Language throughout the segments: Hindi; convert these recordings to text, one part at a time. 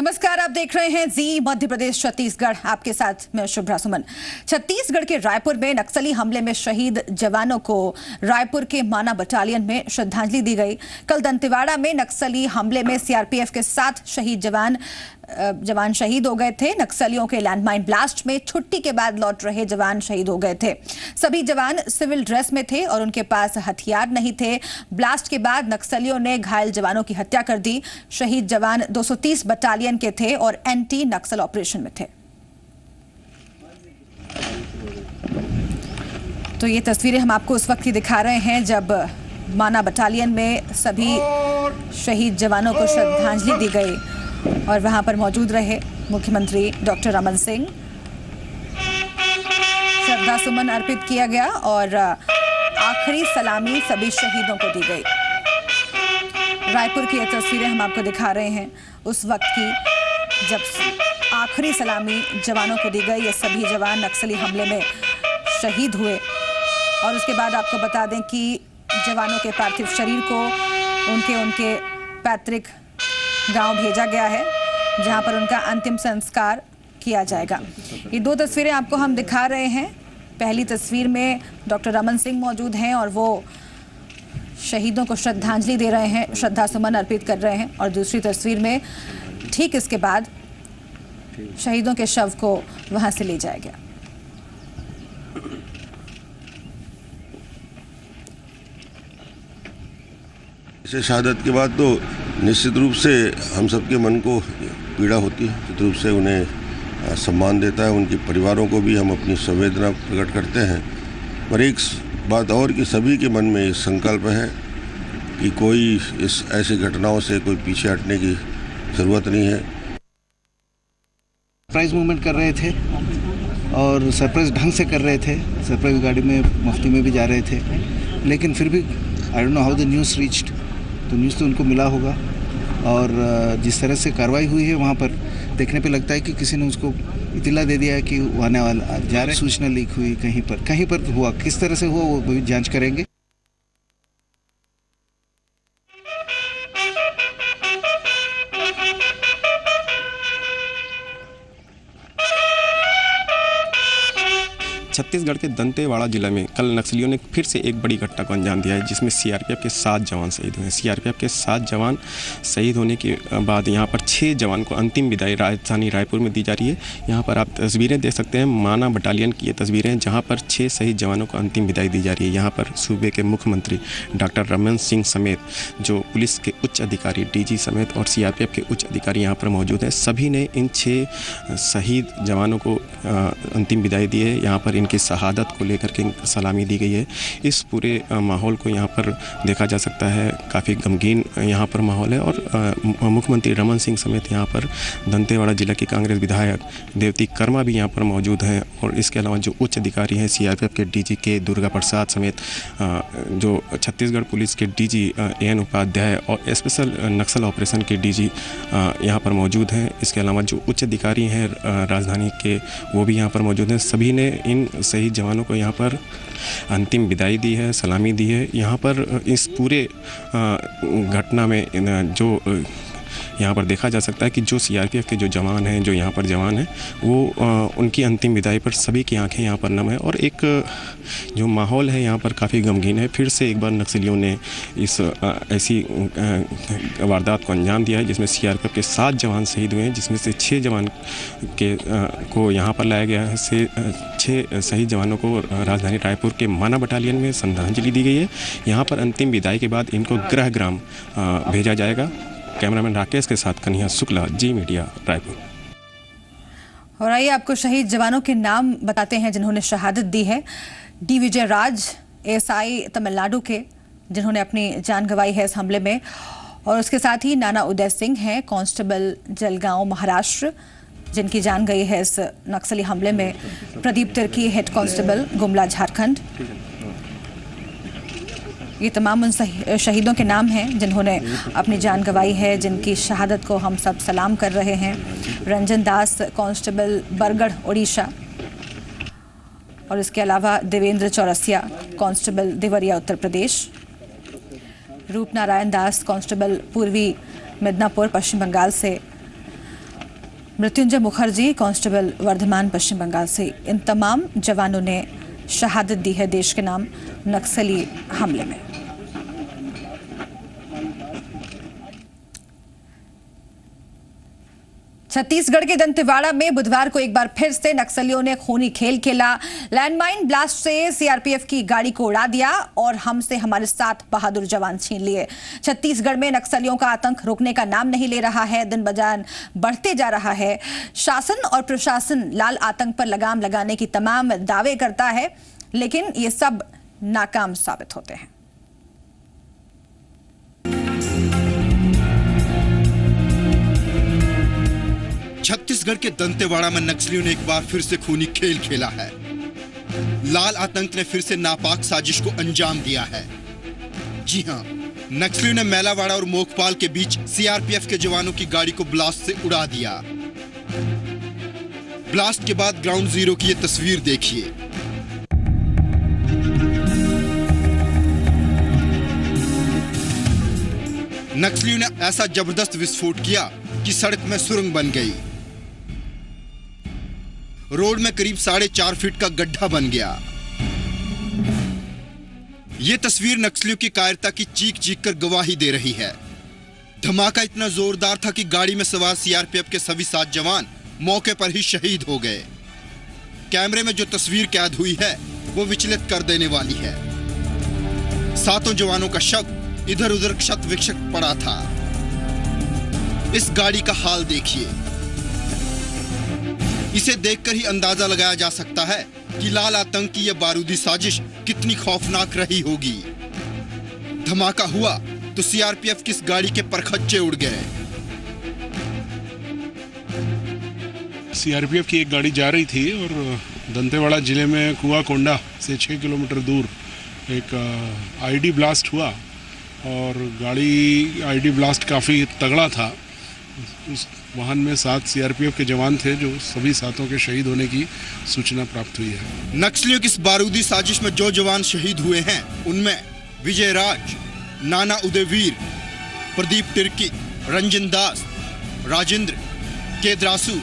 नमस्कार, आप देख रहे हैं जी मध्य प्रदेश छत्तीसगढ़। आपके साथ मैं शुभ्रा सुमन। छत्तीसगढ़ के रायपुर में नक्सली हमले में शहीद जवानों को रायपुर के माना बटालियन में श्रद्धांजलि दी गई। कल दंतेवाड़ा में नक्सली हमले में सीआरपीएफ के 7 शहीद जवान शहीद हो गए थे। नक्सलियों के लैंडमाइन ब्लास्ट में छुट्टी के बाद लौट रहे जवान शहीद हो गए थे। सभी जवान सिविल ड्रेस में थे और उनके पास हथियार नहीं थे। ब्लास्ट के बाद नक्सलियों ने घायल जवानों की हत्या कर दी। शहीद जवान 230 बटालियन के थे और एंटी नक्सल ऑपरेशन में थे। तो ये तस्वीरें हम आपको उस वक्त की दिखा रहे हैं जब माना बटालियन में सभी शहीद जवानों को श्रद्धांजलि दी गई और वहां पर मौजूद रहे मुख्यमंत्री डॉक्टर रमन सिंह। श्रद्धा सुमन अर्पित किया गया और आखिरी सलामी सभी शहीदों को दी गई। रायपुर की ये तस्वीरें हम आपको दिखा रहे हैं उस वक्त की जब आखिरी सलामी जवानों को दी गई। ये सभी जवान नक्सली हमले में शहीद हुए और उसके बाद आपको बता दें कि जवानों के पार्थिव शरीर को उनके पैतृक गांव भेजा गया है, जहां पर उनका अंतिम संस्कार किया जाएगा। ये 2 तस्वीरें आपको हम दिखा रहे हैं। पहली तस्वीर में डॉक्टर रमन सिंह मौजूद हैं और वो शहीदों को श्रद्धांजलि दे रहे हैं, श्रद्धा सुमन अर्पित कर रहे हैं। और दूसरी तस्वीर में ठीक इसके बाद शहीदों के शव को वहां से ले जाया गया। इसे शहादत के बाद तो निश्चित रूप से हम सबके मन को पीड़ा होती है। निश्चित रूप से उन्हें सम्मान देता है। उनके परिवारों को भी हम अपनी संवेदना प्रकट करते हैं। पर एक बात और कि सभी के मन में एक संकल्प है कि कोई इस ऐसी घटनाओं से कोई पीछे हटने की ज़रूरत नहीं है। सरप्राइज मूवमेंट कर रहे थे और सरप्राइज ढंग से कर रहे थे। सरप्राइज गाड़ी में मुफ्ती में भी जा रहे थे, लेकिन फिर भी I don't know how the news reached. तो न्यूज़ तो उनको मिला होगा और जिस तरह से कार्रवाई हुई है वहाँ पर देखने पे लगता है कि किसी ने उसको इतला दे दिया है कि वो आने वाला जा रहे। सूचना लीक हुई कहीं पर हुआ, किस तरह से हुआ वो भी जांच करेंगे। छत्तीसगढ़ के दंतेवाड़ा जिले में कल नक्सलियों ने फिर से एक बड़ी घटना को अंजाम दिया है, जिसमें सीआरपीएफ के 7 जवान शहीद हुए हैं। सीआरपीएफ के 7 जवान शहीद होने के बाद यहाँ पर 6 जवान को अंतिम विदाई राजधानी रायपुर में दी जा रही है। यहाँ पर आप तस्वीरें देख सकते हैं, माना बटालियन की ये तस्वीरें, जहाँ पर 6 शहीद जवानों को अंतिम विदाई दी जा रही है। यहाँ पर सूबे के मुख्यमंत्री डॉक्टर रमन सिंह समेत जो पुलिस के उच्च अधिकारी, डीजी समेत और सीआरपीएफ के उच्च अधिकारी यहाँ पर मौजूद हैं। सभी ने इन 6 शहीद जवानों को अंतिम विदाई दी है। यहाँ पर इनकी शहादत को लेकर के सलामी दी गई है। इस पूरे माहौल को यहाँ पर देखा जा सकता है, काफ़ी गमगीन यहाँ पर माहौल है। और मुख्यमंत्री रमन सिंह समेत यहाँ पर दंतेवाड़ा जिला के कांग्रेस विधायक देवती कर्मा भी यहाँ पर मौजूद हैं। और इसके अलावा जो उच्च अधिकारी हैं, सीआरपीएफ के डीजी के दुर्गा प्रसाद समेत जो छत्तीसगढ़ पुलिस के डीजी एन उपाध्याय और स्पेशल नक्सल ऑपरेशन के डीजी यहाँ पर मौजूद हैं। इसके अलावा जो उच्च अधिकारी हैं राजधानी के, वो भी यहाँ पर मौजूद हैं। सभी ने इन शहीद जवानों को यहाँ पर अंतिम विदाई दी है, सलामी दी है। यहाँ पर इस पूरे घटना में जो यहाँ पर देखा जा सकता है कि जो सीआरपीएफ के जो जवान हैं, जो यहाँ पर जवान हैं, वो उनकी अंतिम विदाई पर सभी की आंखें यहाँ पर नम है और एक जो माहौल है यहाँ पर काफ़ी गमगीन है। फिर से एक बार नक्सलियों ने इस ऐसी वारदात को अंजाम दिया है, जिसमें सीआरपीएफ के 7 जवान शहीद हुए हैं, जिसमें से 6 जवान को यहाँ पर लाया गया है। 6 शहीद जवानों को राजधानी रायपुर के माना बटालियन में श्रद्धांजलि दी गई है। यहाँ पर अंतिम विदाई के बाद इनको गृह ग्राम भेजा जाएगा। कैमरामैन राकेश के साथ कन्हैया शुक्ला, जी मीडिया, रायपुर। और आइए आपको शहीद जवानों के नाम बताते हैं जिन्होंने शहादत दी है। डी विजय राज, एएसआई तमिलनाडु के, जिन्होंने अपनी जान गंवाई है इस हमले में। और उसके साथ ही नाना उदय सिंह हैं, कांस्टेबल जलगांव, महाराष्ट्र, जिनकी जान गई है इस नक्सली हमले में। Pradeep Tirkey, head constable, Gumla, Jharkhand. ये तमाम उन शहीदों के नाम हैं जिन्होंने अपनी जान गंवाई है, जिनकी शहादत को हम सब सलाम कर रहे हैं। रंजन दास, कांस्टेबल, बरगढ़, उड़ीसा। और इसके अलावा देवेंद्र चौरसिया, कांस्टेबल, देवरिया, उत्तर प्रदेश। रूप नारायण दास, कांस्टेबल, पूर्वी मिदनापुर, पश्चिम बंगाल से। मृत्युंजय मुखर्जी, कांस्टेबल वर्धमान, पश्चिम बंगाल से, इन तमाम जवानों ने शहादत दी है देश के नाम नक्सली हमले में। छत्तीसगढ़ के दंतेवाड़ा में बुधवार को एक बार फिर से नक्सलियों ने खूनी खेल खेला। लैंडमाइन ब्लास्ट से सीआरपीएफ की गाड़ी को उड़ा दिया और हमसे हमारे 7 बहादुर जवान छीन लिए। छत्तीसगढ़ में नक्सलियों का आतंक रुकने का नाम नहीं ले रहा है, दिन बजान बढ़ते जा रहा है। शासन और प्रशासन लाल आतंक पर लगाम लगाने की तमाम दावे करता है, लेकिन ये सब नाकाम साबित होते हैं। छत्तीसगढ़ के दंतेवाड़ा में नक्सलियों ने एक बार फिर से खूनी खेल खेला है। लाल आतंक ने फिर से नापाक साजिश को अंजाम दिया है। जी हां, नक्सलियों ने मैलावाड़ा और मोकपाल के बीच सीआरपीएफ के जवानों की गाड़ी को ब्लास्ट से उड़ा दिया। ब्लास्ट के बाद ग्राउंड जीरो की ये तस्वीर देखिए। नक्सलियों ने ऐसा जबरदस्त विस्फोट किया कि सड़क में सुरंग बन गई। रोड में करीब 4.5 फीट का गड्ढा बन गया। यह तस्वीर नक्सलियों की कायरता की चीख चीख कर गवाही दे रही है। धमाका इतना जोरदार था कि गाड़ी में सवार सीआरपीएफ के सभी 7 जवान मौके पर ही शहीद हो गए। कैमरे में जो तस्वीर कैद हुई है वो विचलित कर देने वाली है। 7 जवानों का शव इधर उधर क्षत विक्षत पड़ा था। इस गाड़ी का हाल देखिए। इसे देखकर ही अंदाजा लगाया जा सकता है कि लाल आतंक की यह बारूदी साजिश कितनी खौफनाक रही होगी। धमाका हुआ तो सीआरपीएफ की इस गाड़ी के परखच्चे उड़ गए। सीआरपीएफ की एक गाड़ी जा रही थी और दंतेवाड़ा जिले में कुआकोंडा से 6 किलोमीटर दूर एक आईडी ब्लास्ट हुआ और गाड़ी आईडी ब्लास्ट काफ़ी तगड़ा था। उस वाहन में 7 सीआरपीएफ के जवान थे, जो सभी 7 के शहीद होने की सूचना प्राप्त हुई है। नक्सलियों की इस बारूदी साजिश में जो जवान शहीद हुए हैं उनमें विजय राज, नाना उदयवीर, प्रदीप तिर्की, रंजन दास, राजेंद्र, केदरासू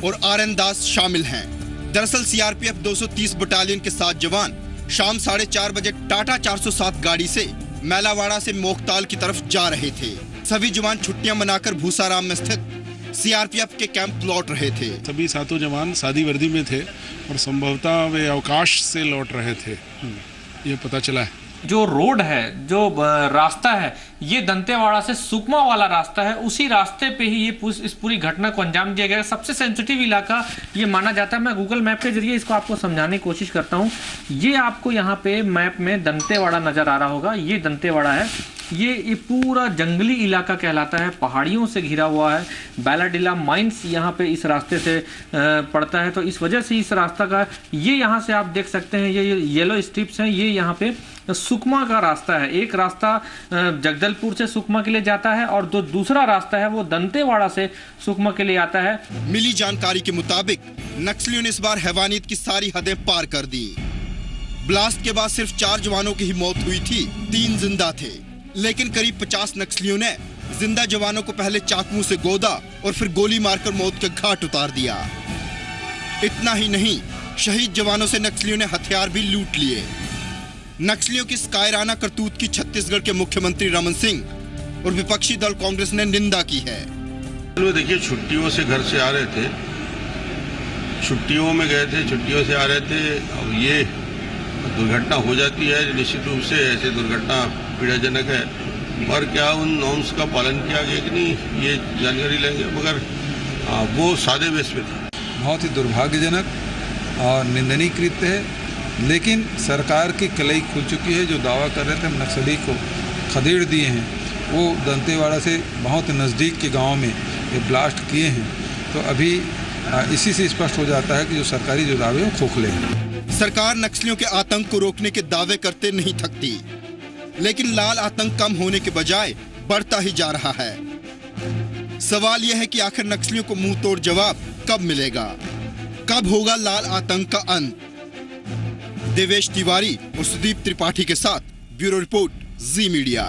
और आरएन दास शामिल हैं। दरअसल सीआरपीएफ 230 बटालियन के 7 जवान शाम 4:30 बजे टाटा 407 गाड़ी से मैलावाड़ा से मोकताल की तरफ जा रहे थे। सभी जवान छुट्टियां मनाकर भूसाराम में स्थित सीआरपीएफ के कैंप लौट रहे थे। सभी 7 जवान सादी वर्दी में थे और संभवतः वे अवकाश से लौट रहे थे, ये पता चला है। जो रोड है, जो रास्ता है, ये दंतेवाड़ा से सुकमा वाला रास्ता है। उसी रास्ते पे ही ये इस पूरी घटना को अंजाम दिया गया। सबसे सेंसिटिव इलाका ये माना जाता है। मैं गूगल मैप के जरिए इसको आपको समझाने की कोशिश करता हूँ। ये आपको यहाँ पे मैप में दंतेवाड़ा नजर आ रहा होगा। ये दंतेवाड़ा है। ये पूरा जंगली इलाका कहलाता है, पहाड़ियों से घिरा हुआ है। बैलाडिला माइंस यहाँ पे इस रास्ते से पड़ता है, तो इस वजह से इस रास्ता का ये यहाँ से आप देख सकते हैं, ये येलो स्ट्रिप्स हैं, ये यहाँ पे सुकमा का रास्ता है। एक रास्ता जगदलपुर से सुकमा के लिए जाता है और जो दूसरा रास्ता है वो दंतेवाड़ा से सुकमा के लिए आता है। मिली जानकारी के मुताबिक नक्सलियों ने इस बार हैवानियत की सारी हदें पार कर दी। ब्लास्ट के बाद सिर्फ 4 जवानों की ही मौत हुई थी, 3 जिंदा थे। लेकिन करीब 50 नक्सलियों ने जिंदा जवानों को पहले चाकू से गोदा और फिर गोली मारकर मौत के घाट उतार दिया। इतना ही नहीं, शहीद जवानों से नक्सलियों ने हथियार भी लूट लिए। नक्सलियों की इस कायराना करतूत की छत्तीसगढ़ के मुख्यमंत्री रमन सिंह और विपक्षी दल कांग्रेस ने निंदा की है। देखिए, छुट्टियों से घर से आ रहे थे, छुट्टियों में गए थे, छुट्टियों से आ रहे थे। अब ये दुर्घटना हो जाती है, निश्चित रूप से ऐसे दुर्घटना पीड़ाजनक है। और क्या उन नॉर्म्स का पालन किया गया कि नहीं, ये जानकारी लेंगे, मगर वो सादे बेस पे था। बहुत ही दुर्भाग्यजनक और निंदनीय कृत्य है। लेकिन सरकार की कलई खुल चुकी है। जो दावा कर रहे थे हम नक्सली को खदेड़ दिए हैं, वो दंतेवाड़ा से बहुत नज़दीक के गांव में ये ब्लास्ट किए हैं। तो अभी इसी से स्पष्ट हो जाता है कि जो सरकारी जो दावे हैं खोखले हैं। सरकार नक्सलियों के आतंक को रोकने के दावे करते नहीं थकती, लेकिन लाल आतंक कम होने के बजाय बढ़ता ही जा रहा है। सवाल यह है कि आखिर नक्सलियों को मुंह तोड़ जवाब कब मिलेगा? कब होगा लाल आतंक का अंत? देवेश तिवारी और सुदीप त्रिपाठी के साथ ब्यूरो रिपोर्ट, जी मीडिया।